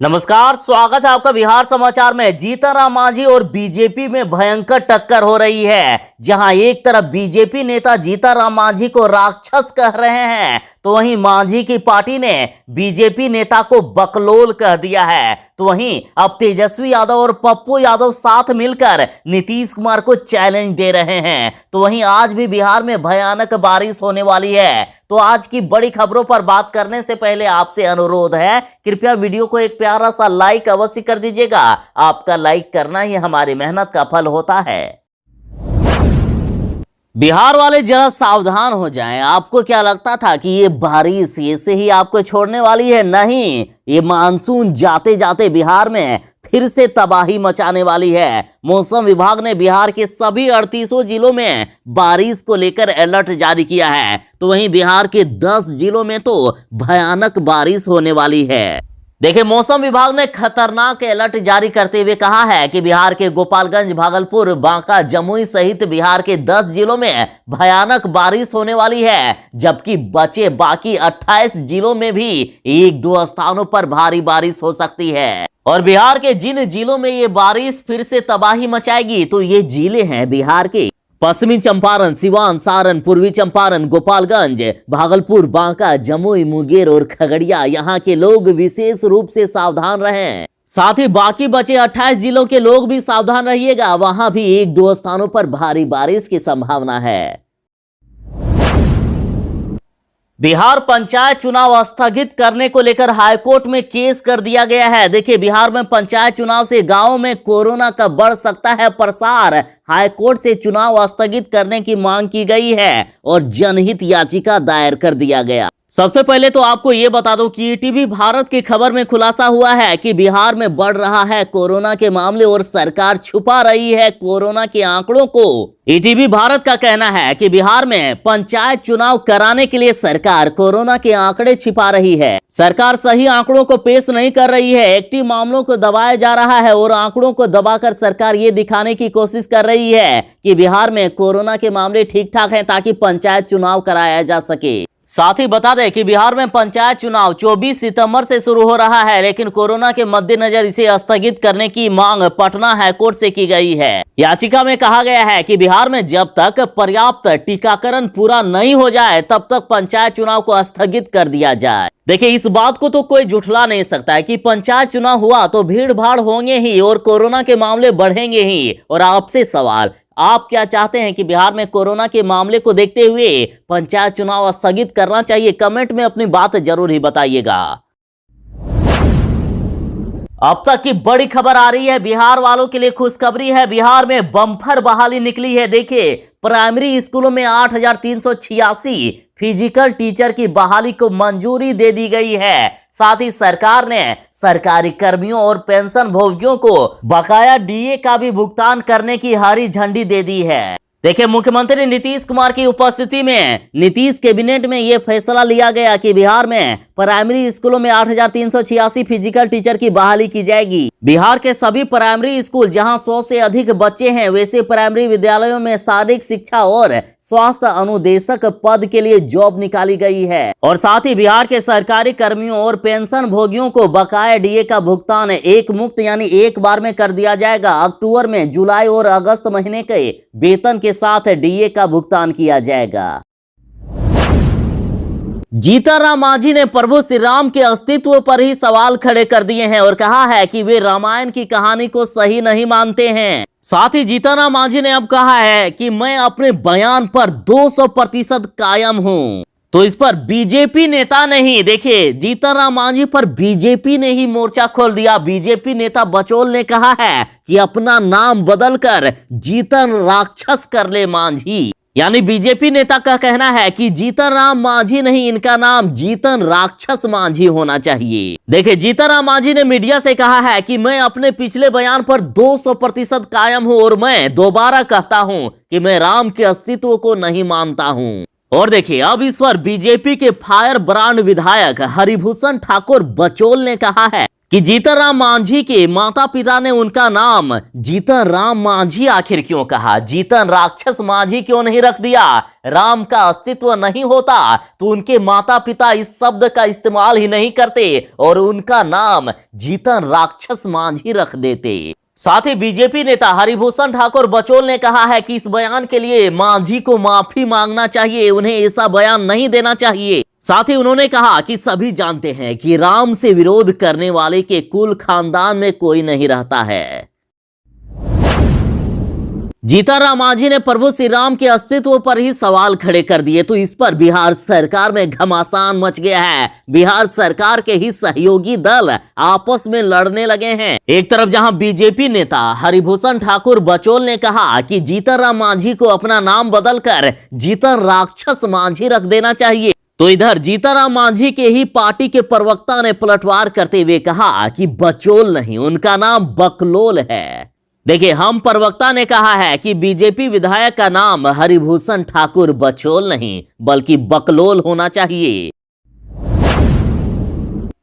नमस्कार, स्वागत है आपका बिहार समाचार में। जीतन राम मांझी और बीजेपी में भयंकर टक्कर हो रही है। जहां एक तरफ बीजेपी नेता जीतन राम मांझी को राक्षस कह रहे हैं, तो वहीं मांझी की पार्टी ने बीजेपी नेता को बकलोल कह दिया है। तो वहीं अब तेजस्वी यादव और पप्पू यादव साथ मिलकर नीतीश कुमार को चैलेंज दे रहे हैं। तो वहीं आज भी बिहार में भयानक बारिश होने वाली है। तो आज की बड़ी खबरों पर बात करने से पहले आपसे अनुरोध है, कृपया वीडियो को एक प्यारा सा लाइक अवश्य कर दीजिएगा। आपका लाइक करना ही हमारी मेहनत का फल होता है। बिहार वाले जरा सावधान हो जाएं। आपको क्या लगता था कि ये बारिश ऐसे ही आपको छोड़ने वाली है? नहीं, ये मानसून जाते जाते बिहार में फिर से तबाही मचाने वाली है। मौसम विभाग ने बिहार के सभी 38 जिलों में बारिश को लेकर अलर्ट जारी किया है। तो वहीं बिहार के 10 जिलों में तो भयानक बारिश होने वाली है। देखिए, मौसम विभाग ने खतरनाक अलर्ट जारी करते हुए कहा है कि बिहार के गोपालगंज, भागलपुर, बांका, जमुई सहित बिहार के 10 जिलों में भयानक बारिश होने वाली है। जबकि बचे बाकी 28 जिलों में भी 1-2 स्थानों पर भारी बारिश हो सकती है। और बिहार के जिन जिलों में ये बारिश फिर से तबाही मचाएगी, तो ये जिले हैं बिहार के पश्चिमी चंपारण, सिवान, सारण, पूर्वी चंपारण, गोपालगंज, भागलपुर, बांका, जमुई, मुंगेर और खगड़िया। यहाँ के लोग विशेष रूप से सावधान रहें। साथ ही बाकी बचे 28 जिलों के लोग भी सावधान रहिएगा। वहां भी 1-2 स्थानों पर भारी बारिश की संभावना है। बिहार पंचायत चुनाव स्थगित करने को लेकर हाईकोर्ट में केस कर दिया गया है। देखिए, बिहार में पंचायत चुनाव से गांवों में कोरोना का बढ़ सकता है प्रसार। हाईकोर्ट से चुनाव स्थगित करने की मांग की गई है और जनहित याचिका दायर कर दिया गया। सबसे पहले तो आपको ये बता दूं कि ईटीवी भारत की खबर में खुलासा हुआ है कि बिहार में बढ़ रहा है कोरोना के मामले और सरकार छुपा रही है कोरोना के आंकड़ों को। ईटीवी भारत का कहना है कि बिहार में पंचायत चुनाव कराने के लिए सरकार कोरोना के आंकड़े छिपा रही है। सरकार सही आंकड़ों को पेश नहीं कर रही है। एक्टिव मामलों को दबाया जा रहा है और आंकड़ों को दबाकर सरकार ये दिखाने की कोशिश कर रही है कि बिहार में कोरोना के मामले ठीक ठाक हैं, ताकि पंचायत चुनाव कराया जा सके। साथ ही बता दें कि बिहार में पंचायत चुनाव 24 सितंबर से शुरू हो रहा है, लेकिन कोरोना के मद्देनजर इसे स्थगित करने की मांग पटना हाईकोर्ट से की गई है। याचिका में कहा गया है कि बिहार में जब तक पर्याप्त टीकाकरण पूरा नहीं हो जाए, तब तक पंचायत चुनाव को स्थगित कर दिया जाए। देखिए, इस बात को तो कोई झुठला नहीं सकता है कि पंचायत चुनाव हुआ तो भीड़ भाड़ होंगे ही और कोरोना के मामले बढ़ेंगे ही। और आपसे सवाल, आप क्या चाहते हैं कि बिहार में कोरोना के मामले को देखते हुए पंचायत चुनाव स्थगित करना चाहिए? कमेंट में अपनी बात जरूर ही बताइएगा। अब तक की बड़ी खबर आ रही है, बिहार वालों के लिए खुशखबरी है। बिहार में बम्पर बहाली निकली है। देखिए, प्राइमरी स्कूलों में 8,386 फिजिकल टीचर की बहाली को मंजूरी दे दी गई है। साथ ही सरकार ने सरकारी कर्मियों और पेंशन भोगियों को बकाया डीए का भी भुगतान करने की हरी झंडी दे दी है। देखिए, मुख्यमंत्री नीतीश कुमार की उपस्थिति में नीतीश कैबिनेट में यह फैसला लिया गया कि बिहार में प्राइमरी स्कूलों में 8,386 फिजिकल टीचर की बहाली की जाएगी। बिहार के सभी प्राइमरी स्कूल जहां 100 से अधिक बच्चे हैं, वैसे प्राइमरी विद्यालयों में शारीरिक शिक्षा और स्वास्थ्य अनुदेशक पद के लिए जॉब निकाली गई है। और साथ ही बिहार के सरकारी कर्मियों और पेंशन भोगियों को बकाया डीए का भुगतान एक मुक्त यानी एक बार में कर दिया जाएगा। अक्टूबर में, जुलाई और अगस्त महीने के वेतन के साथ डीए का भुगतान किया जाएगा। जीतन राम मांझी ने प्रभु श्री राम के अस्तित्व पर ही सवाल खड़े कर दिए हैं और कहा है कि वे रामायण की कहानी को सही नहीं मानते हैं। साथ ही जीतन राम मांझी ने अब कहा है कि मैं अपने बयान पर 200% कायम हूं। तो इस पर बीजेपी नेता नहीं, देखिए, जीतन राम मांझी पर बीजेपी ने ही मोर्चा खोल दिया। बीजेपी नेता बचौल ने कहा है कि अपना नाम बदलकर जीतन राक्षस कर ले मांझी। यानी बीजेपी नेता का कहना है कि जीतन राम मांझी नहीं, इनका नाम जीतन राक्षस मांझी होना चाहिए। देखिए, जीतन राम मांझी ने मीडिया से कहा है कि मैं अपने पिछले बयान पर 200% कायम हूं और मैं दोबारा कहता हूं कि मैं राम के अस्तित्व को नहीं मानता हूं। और देखिए, अब इस पर बीजेपी के फायर ब्रांड विधायक हरिभूषण ठाकुर बचौल ने कहा है कि जीतन राम मांझी के माता पिता ने उनका नाम जीतन राम मांझी आखिर क्यों कहा? जीतन राक्षस मांझी क्यों नहीं रख दिया? राम का अस्तित्व नहीं होता तो उनके माता पिता इस शब्द का इस्तेमाल ही नहीं करते और उनका नाम जीतन राक्षस मांझी रख देते। साथ ही बीजेपी नेता हरिभूषण ठाकुर बचौल ने कहा है कि इस बयान के लिए मांझी को माफी मांगना चाहिए, उन्हें ऐसा बयान नहीं देना चाहिए। साथ ही उन्होंने कहा कि सभी जानते हैं कि राम से विरोध करने वाले के कुल खानदान में कोई नहीं रहता है। जीतन राम मांझी ने प्रभु श्री राम के अस्तित्व पर ही सवाल खड़े कर दिए तो इस पर बिहार सरकार में घमासान मच गया है। बिहार सरकार के ही सहयोगी दल आपस में लड़ने लगे हैं। एक तरफ जहां बीजेपी नेता हरिभूषण ठाकुर बचौल ने कहा कि जीतन राम मांझी को अपना नाम बदलकर जीतन राक्षस मांझी रख देना चाहिए, तो इधर जीतन राम मांझी के ही पार्टी के प्रवक्ता ने पलटवार करते हुए कहा कि बचौल नहीं, उनका नाम बकलोल है। देखिए, हम प्रवक्ता ने कहा है कि बीजेपी विधायक का नाम हरिभूषण ठाकुर बचौल नहीं बल्कि बकलोल होना चाहिए।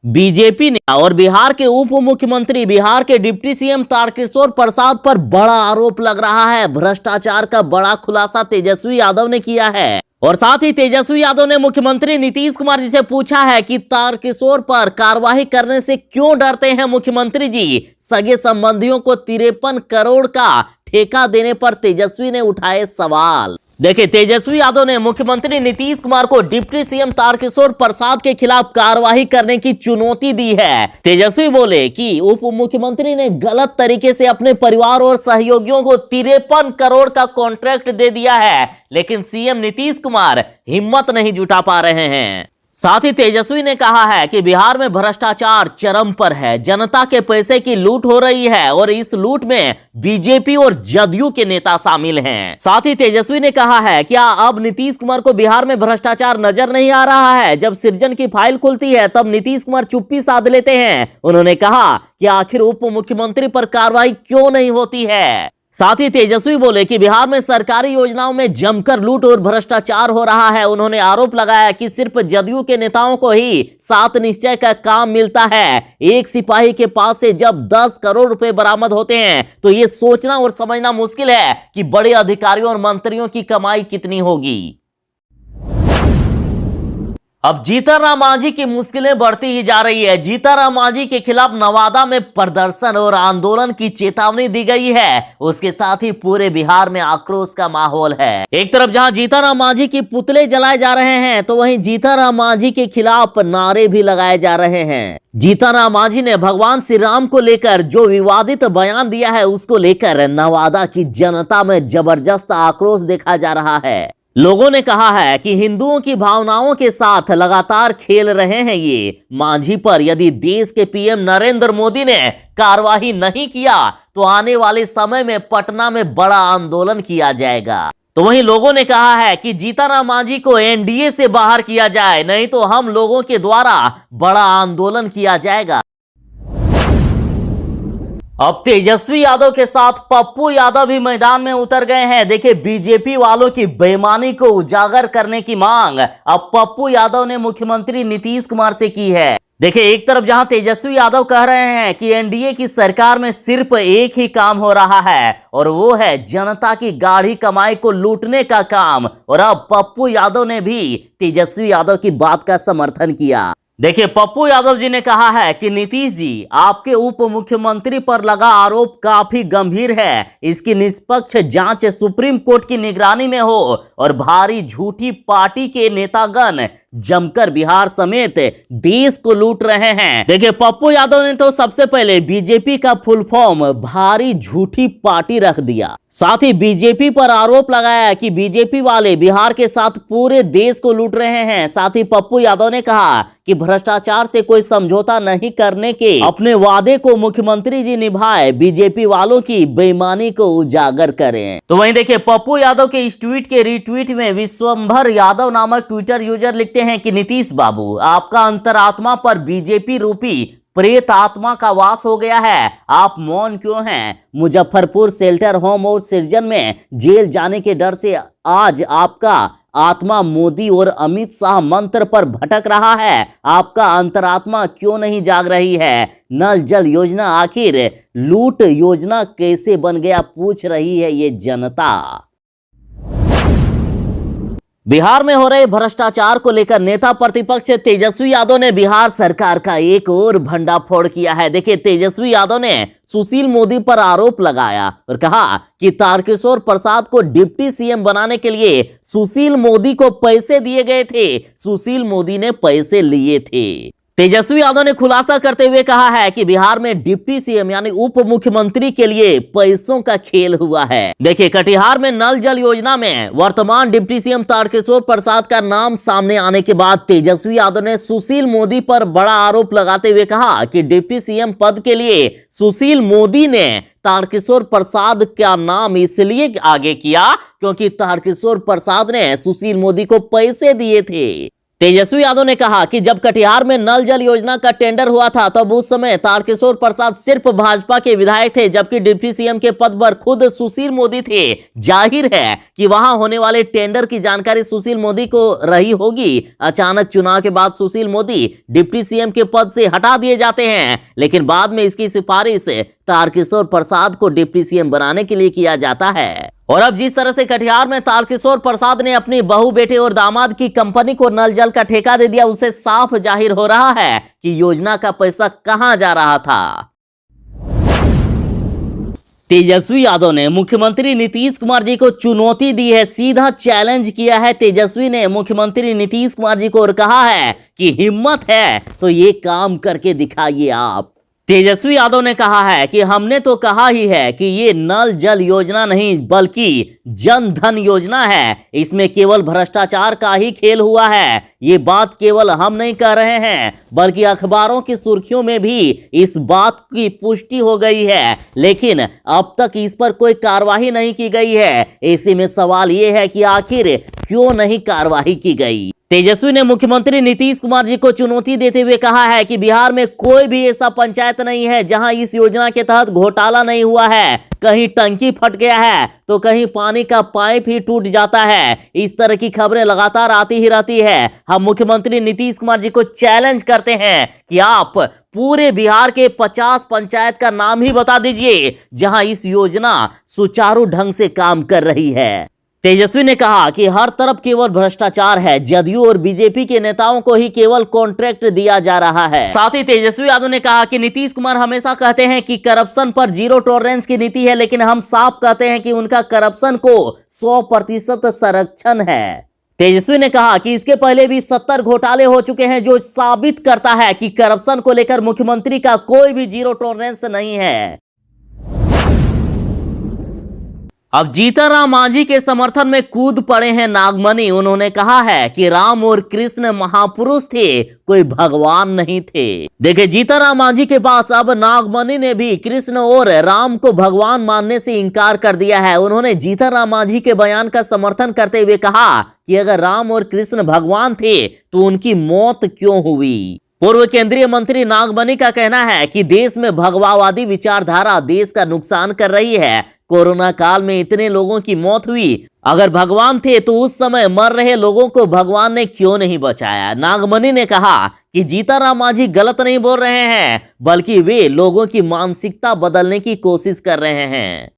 बीजेपी ने और बिहार के उप मुख्यमंत्री बिहार के डिप्टी सीएम तारकिशोर प्रसाद पर बड़ा आरोप लग रहा है। भ्रष्टाचार का बड़ा खुलासा तेजस्वी यादव ने किया है और साथ ही तेजस्वी यादव ने मुख्यमंत्री नीतीश कुमार जी से पूछा है कि तारकिशोर पर कार्रवाई करने से क्यों डरते हैं मुख्यमंत्री जी। सगे संबंधियों को 53 करोड़ का ठेका देने पर तेजस्वी ने उठाए सवाल। देखिए, तेजस्वी यादव ने मुख्यमंत्री नीतीश कुमार को डिप्टी सीएम तारकिशोर प्रसाद के खिलाफ कार्रवाई करने की चुनौती दी है। तेजस्वी बोले कि उप मुख्यमंत्री ने गलत तरीके से अपने परिवार और सहयोगियों को 53 करोड़ का कॉन्ट्रैक्ट दे दिया है, लेकिन सीएम नीतीश कुमार हिम्मत नहीं जुटा पा रहे हैं। साथ ही तेजस्वी ने कहा है कि बिहार में भ्रष्टाचार चरम पर है, जनता के पैसे की लूट हो रही है और इस लूट में बीजेपी और जदयू के नेता शामिल हैं। साथ ही तेजस्वी ने कहा है क्या अब नीतीश कुमार को बिहार में भ्रष्टाचार नजर नहीं आ रहा है? जब सृजन की फाइल खुलती है तब नीतीश कुमार चुप्पी साध लेते हैं। उन्होंने कहा कि आखिर उप मुख्यमंत्री पर कार्रवाई क्यों नहीं होती है। साथ ही तेजस्वी बोले कि बिहार में सरकारी योजनाओं में जमकर लूट और भ्रष्टाचार हो रहा है। उन्होंने आरोप लगाया कि सिर्फ जदयू के नेताओं को ही 7 निश्चय का काम मिलता है। एक सिपाही के पास से जब 10 करोड़ रुपए बरामद होते हैं तो ये सोचना और समझना मुश्किल है कि बड़े अधिकारियों और मंत्रियों की कमाई कितनी होगी। अब जीतन राम मांझी की मुश्किलें बढ़ती ही जा रही है। जीतन राम मांझी के खिलाफ नवादा में प्रदर्शन और आंदोलन की चेतावनी दी गई है। उसके साथ ही पूरे बिहार में आक्रोश का माहौल है। एक तरफ जहां जीतन राम मांझी की पुतले जलाए जा रहे हैं तो वहीं जीतन राम मांझी के खिलाफ नारे भी लगाए जा रहे हैं। जीतन राम मांझी ने भगवान श्री राम को लेकर जो विवादित बयान दिया है उसको लेकर नवादा की जनता में जबरदस्त आक्रोश देखा जा रहा है। लोगों ने कहा है कि हिंदुओं की भावनाओं के साथ लगातार खेल रहे हैं ये। मांझी पर यदि देश के पीएम नरेंद्र मोदी ने कार्रवाई नहीं किया तो आने वाले समय में पटना में बड़ा आंदोलन किया जाएगा। तो वहीं लोगों ने कहा है कि जीतन राम मांझी को एनडीए से बाहर किया जाए, नहीं तो हम लोगों के द्वारा बड़ा आंदोलन किया जाएगा। अब तेजस्वी यादव के साथ पप्पू यादव भी मैदान में उतर गए हैं। देखिए, बीजेपी वालों की बेईमानी को उजागर करने की मांग अब पप्पू यादव ने मुख्यमंत्री नीतीश कुमार से की है। देखिए, एक तरफ जहां तेजस्वी यादव कह रहे हैं कि एनडीए की सरकार में सिर्फ एक ही काम हो रहा है और वो है जनता की गाढ़ी कमाई को लूटने का काम, और अब पप्पू यादव ने भी तेजस्वी यादव की बात का समर्थन किया। देखिए, पप्पू यादव जी ने कहा है कि नीतीश जी, आपके उप मुख्यमंत्री पर लगा आरोप काफी गंभीर है। इसकी निष्पक्ष जांच सुप्रीम कोर्ट की निगरानी में हो और भारी झूठी पार्टी के नेतागण जमकर बिहार समेत देश को लूट रहे हैं। देखिए, पप्पू यादव ने तो सबसे पहले बीजेपी का फुल फॉर्म भारी झूठी पार्टी रख दिया। साथ ही बीजेपी पर आरोप लगाया कि बीजेपी वाले बिहार के साथ पूरे देश को लूट रहे हैं। साथ ही पप्पू यादव ने कहा कि भ्रष्टाचार से कोई समझौता नहीं करने के अपने वादे को मुख्यमंत्री जी निभाए, बीजेपी वालों की बेईमानी को उजागर करें। तो वहीं देखिए, पप्पू यादव के इस ट्वीट के रिट्वीट में विश्वंभर यादव नामक ट्विटर यूजर लिखते हैं कि नीतीश बाबू, आपका अंतरात्मा पर बीजेपी रूपी प्रेत आत्मा का वास हो गया है। आप मौन क्यों हैं? मुजफ्फरपुर शेल्टर होम और सृजन में जेल जाने के डर से आज आपका आत्मा मोदी और अमित शाह मंत्र पर भटक रहा है? आपका अंतरात्मा क्यों नहीं जाग रही है? नल जल योजना आखिर लूट योजना कैसे बन गया, पूछ रही है ये जनता। बिहार में हो रहे भ्रष्टाचार को लेकर नेता प्रतिपक्ष तेजस्वी यादव ने बिहार सरकार का एक और भंडाफोड़ किया है। देखिए, तेजस्वी यादव ने सुशील मोदी पर आरोप लगाया और कहा कि तारकिशोर प्रसाद को डिप्टी सीएम बनाने के लिए सुशील मोदी को पैसे दिए गए थे, सुशील मोदी ने पैसे लिए थे। तेजस्वी यादव ने खुलासा करते हुए कहा है कि बिहार में डिप्टी सीएम यानी उप मुख्यमंत्री के लिए पैसों का खेल हुआ है। देखिए, कटिहार में नल जल योजना में वर्तमान डिप्टी सीएम तारकिशोर प्रसाद का नाम सामने आने के बाद तेजस्वी यादव ने सुशील मोदी पर बड़ा आरोप लगाते हुए कहा कि डिप्टी सीएम पद के लिए सुशील मोदी ने तारकिशोर प्रसाद का नाम इसलिए आगे किया क्योंकि तारकिशोर प्रसाद ने सुशील मोदी को पैसे दिए थे। तेजस्वी यादव ने कहा कि जब कटिहार में नल जल योजना का टेंडर हुआ था तब उस समय तारकिशोर प्रसाद सिर्फ भाजपा के विधायक थे, जबकि डिप्टी सीएम के पद पर खुद सुशील मोदी थे। जाहिर है कि वहां होने वाले टेंडर की जानकारी सुशील मोदी को रही होगी। अचानक चुनाव के बाद सुशील मोदी डिप्टी सीएम के पद से हटा दिए जाते हैं, लेकिन बाद में इसकी सिफारिश तारकिशोर प्रसाद को डिप्टी सीएम बनाने के लिए किया जाता है। और अब जिस तरह से कटिहार में तारकिशोर प्रसाद ने अपनी बहू, बेटे और दामाद की कंपनी को नल जल का ठेका दे दिया, उससे साफ जाहिर हो रहा है कि योजना का पैसा कहां जा रहा था। तेजस्वी यादव ने मुख्यमंत्री नीतीश कुमार जी को चुनौती दी है, सीधा चैलेंज किया है। तेजस्वी ने मुख्यमंत्री नीतीश कुमार जी को और कहा है कि हिम्मत है तो ये काम करके दिखाइए आप। तेजस्वी यादव ने कहा है कि हमने तो कहा ही है कि ये नल जल योजना नहीं बल्कि जन धन योजना है, इसमें केवल भ्रष्टाचार का ही खेल हुआ है। ये बात केवल हम नहीं कह रहे हैं बल्कि अखबारों की सुर्खियों में भी इस बात की पुष्टि हो गई है, लेकिन अब तक इस पर कोई कार्रवाई नहीं की गई है। ऐसे में सवाल ये है कि आखिर क्यों नहीं कार्रवाई की गई। तेजस्वी ने मुख्यमंत्री नीतीश कुमार जी को चुनौती देते हुए कहा है कि बिहार में कोई भी ऐसा पंचायत नहीं है जहां इस योजना के तहत घोटाला नहीं हुआ है। कहीं टंकी फट गया है तो कहीं पानी का पाइप ही टूट जाता है। इस तरह की खबरें लगातार आती ही रहती है। हम मुख्यमंत्री नीतीश कुमार जी को चैलेंज करते हैं कि आप पूरे बिहार के 50 पंचायत का नाम ही बता दीजिए जहां इस योजना सुचारू ढंग से काम कर रही है। तेजस्वी ने कहा कि हर तरफ केवल भ्रष्टाचार है, जदयू और बीजेपी के नेताओं को ही केवल कॉन्ट्रैक्ट दिया जा रहा है। साथ ही तेजस्वी यादव ने कहा कि नीतीश कुमार हमेशा कहते हैं कि करप्शन पर जीरो टॉलरेंस की नीति है, लेकिन हम साफ कहते हैं कि उनका करप्शन को 100% संरक्षण है। तेजस्वी ने कहा कि इसके पहले भी 70 घोटाले हो चुके हैं, जो साबित करता है कि करप्शन को लेकर मुख्यमंत्री का कोई भी जीरो टॉलरेंस नहीं है। अब जीतनराम मांझी के समर्थन में कूद पड़े हैं नागमणि। उन्होंने कहा है कि राम और कृष्ण महापुरुष थे, कोई भगवान नहीं थे। देखिए, जीतनराम मांझी के पास अब नागमणि ने भी कृष्ण और राम को भगवान मानने से इनकार कर दिया है। उन्होंने जीतनराम मांझी के बयान का समर्थन करते हुए कहा कि अगर राम और कृष्ण भगवान थे तो उनकी मौत क्यों हुई। पूर्व केंद्रीय मंत्री नागमणि का कहना है कि देश में भगवावादी विचारधारा देश का नुकसान कर रही है। कोरोना काल में इतने लोगों की मौत हुई, अगर भगवान थे तो उस समय मर रहे लोगों को भगवान ने क्यों नहीं बचाया। नागमणि ने कहा कि जीतनराम मांझी गलत नहीं बोल रहे हैं, बल्कि वे लोगों की मानसिकता बदलने की कोशिश कर रहे हैं।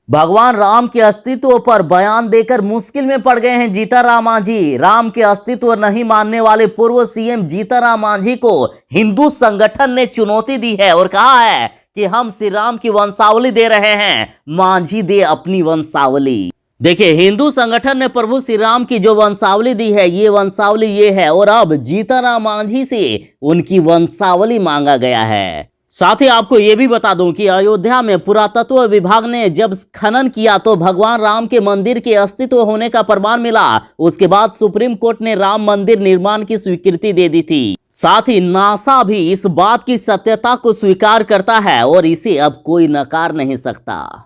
भगवान राम के अस्तित्व पर बयान देकर मुश्किल में पड़ गए हैं जीतनराम मांझी। राम के अस्तित्व नहीं मानने वाले पूर्व सीएम जीतनराम मांझी को हिंदू संगठन ने चुनौती दी है और कहा है कि हम श्री राम की वंशावली दे रहे हैं, मांझी दे अपनी वंशावली। देखिए, हिंदू संगठन ने प्रभु श्री राम की जो वंशावली दी है, ये वंशावली ये है, और अब जीतनराम मांझी से उनकी वंशावली मांगा गया है। साथ ही आपको यह भी बता दूं कि अयोध्या में पुरातत्व विभाग ने जब खनन किया तो भगवान राम के मंदिर के अस्तित्व होने का प्रमाण मिला। उसके बाद सुप्रीम कोर्ट ने राम मंदिर निर्माण की स्वीकृति दे दी थी। साथ ही नासा भी इस बात की सत्यता को स्वीकार करता है और इसे अब कोई नकार नहीं सकता।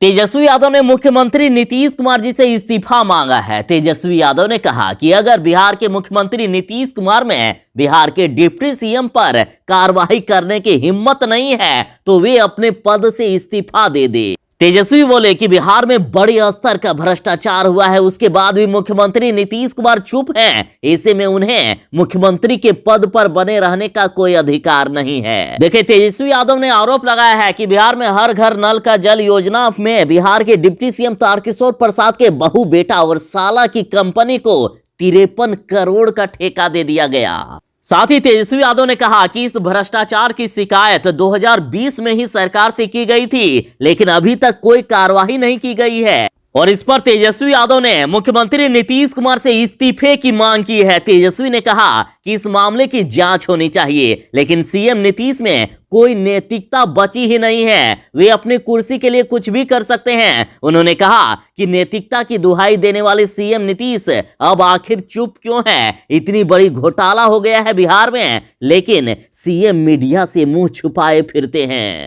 तेजस्वी यादव ने मुख्यमंत्री नीतीश कुमार जी से इस्तीफा मांगा है। तेजस्वी यादव ने कहा कि अगर बिहार के मुख्यमंत्री नीतीश कुमार में बिहार के डिप्टी सीएम पर कार्रवाई करने की हिम्मत नहीं है तो वे अपने पद से इस्तीफा दे दे। तेजस्वी बोले कि बिहार में बड़े स्तर का भ्रष्टाचार हुआ है, उसके बाद भी मुख्यमंत्री नीतीश कुमार चुप हैं। ऐसे में उन्हें मुख्यमंत्री के पद पर बने रहने का कोई अधिकार नहीं है। देखिए, तेजस्वी यादव ने आरोप लगाया है कि बिहार में हर घर नल का जल योजना में बिहार के डिप्टी सीएम तारकिशोर प्रसाद के बहू, बेटा और साला की कंपनी को 53 करोड़ का ठेका दे दिया गया। साथ ही तेजस्वी यादव ने कहा कि इस भ्रष्टाचार की शिकायत 2020 में ही सरकार से की गई थी, लेकिन अभी तक कोई कार्रवाई नहीं की गई है और इस पर तेजस्वी यादव ने मुख्यमंत्री नीतीश कुमार से इस्तीफे की मांग की है। तेजस्वी ने कहा कि इस मामले की जांच होनी चाहिए, लेकिन सीएम नीतीश में कोई नैतिकता बची ही नहीं है। वे अपनी कुर्सी के लिए कुछ भी कर सकते हैं। उन्होंने कहा कि नैतिकता की दुहाई देने वाले सीएम नीतीश अब आखिर चुप क्यों है? इतनी बड़ी घोटाला हो गया है बिहार में, लेकिन सीएम मीडिया से मुंह छुपाए फिरते हैं।